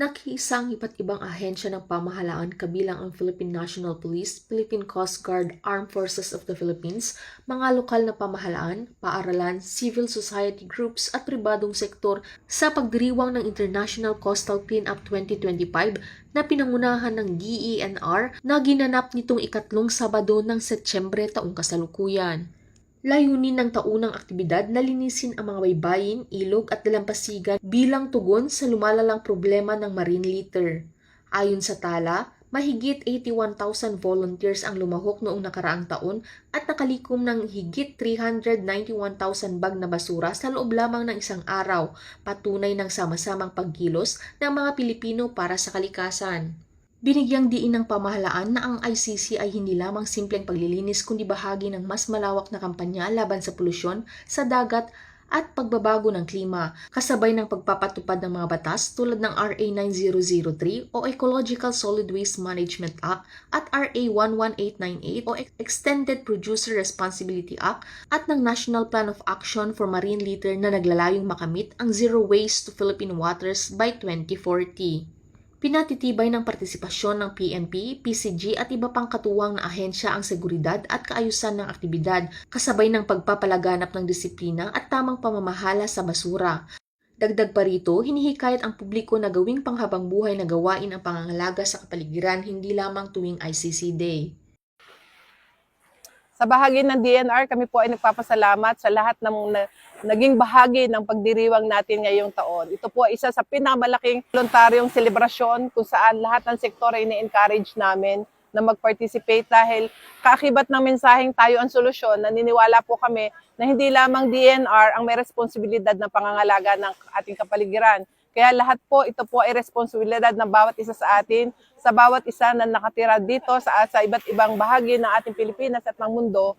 Nakiisang iba't ibang ahensya ng pamahalaan kabilang ang Philippine National Police, Philippine Coast Guard, Armed Forces of the Philippines, mga lokal na pamahalaan, paaralan, civil society groups at pribadong sektor sa pagdiriwang ng International Coastal Cleanup 2025 na pinangunahan ng DENR na ginanap nitong ikatlong Sabado ng Setyembre taong kasalukuyan. Layunin ng taunang aktibidad na linisin ang mga baybayin, ilog at dalampasigan bilang tugon sa lumalalang problema ng marine litter. Ayon sa tala, mahigit 81,000 volunteers ang lumahok noong nakaraang taon at nakalikom ng higit 391,000 bag na basura sa loob lamang ng isang araw, patunay ng sama-samang pagkilos ng mga Pilipino para sa kalikasan. Binigyang diin ng pamahalaan na ang ICC ay hindi lamang simpleng paglilinis kundi bahagi ng mas malawak na kampanya laban sa polusyon sa dagat at pagbabago ng klima, kasabay ng pagpapatupad ng mga batas tulad ng RA 9003 o Ecological Solid Waste Management Act at RA 11898 o Extended Producer Responsibility Act at ng National Plan of Action for Marine Litter na naglalayong makamit ang zero waste to Philippine waters by 2040. Pinatitibay ng partisipasyon ng PNP, PCG at iba pang katuwang na ahensya ang seguridad at kaayusan ng aktibidad, kasabay ng pagpapalaganap ng disiplina at tamang pamamahala sa basura. Dagdag pa rito, hinihikayat ang publiko na gawing panghabang buhay na gawain ang pangangalaga sa kapaligiran hindi lamang tuwing ICC Day. Sa bahagi ng DNR, kami po ay nagpapasalamat sa lahat ng naging bahagi ng pagdiriwang natin ngayong taon. Ito po ay isa sa pinakamalaking voluntaryong selebrasyon kung saan lahat ng sektor ay ni-encourage namin na mag-participate dahil kaakibat ng mensaheng tayo ang solusyon. Naniniwala po kami na hindi lamang DNR ang may responsibilidad na pangangalaga ng ating kapaligiran. Kaya lahat po, ito po ay responsibilidad ng bawat isa sa atin, sa bawat isa na nakatira dito sa iba't ibang bahagi ng ating Pilipinas at ng mundo.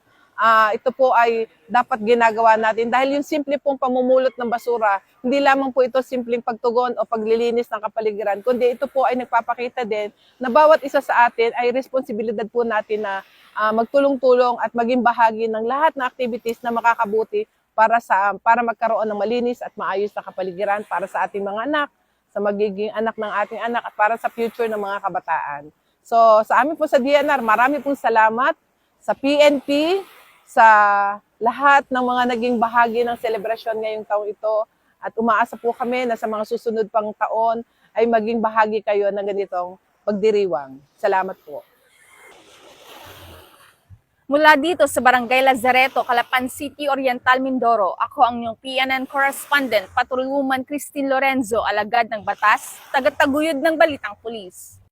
Ito po ay dapat ginagawa natin dahil yung simple pong pamumulot ng basura, hindi lamang po ito simpleng pagtugon o paglilinis ng kapaligiran, kundi ito po ay nagpapakita din na bawat isa sa atin ay responsibilidad po natin na magtulong-tulong at maging bahagi ng lahat ng activities na makakabuti para magkaroon ng malinis at maayos na kapaligiran para sa ating mga anak, sa magiging anak ng ating anak at para sa future ng mga kabataan. So sa amin po sa DNR, marami pong salamat sa PNP, sa lahat ng mga naging bahagi ng selebrasyon ngayong taong ito at umaasa po kami na sa mga susunod pang taon ay maging bahagi kayo ng ganitong pagdiriwang. Salamat po. Mula dito sa Barangay Lazareto, Calapan City, Oriental, Mindoro, ako ang inyong PNN correspondent, Patrolwoman Christine Lorenzo, alagad ng batas, tagataguyod ng Balitang Pulis.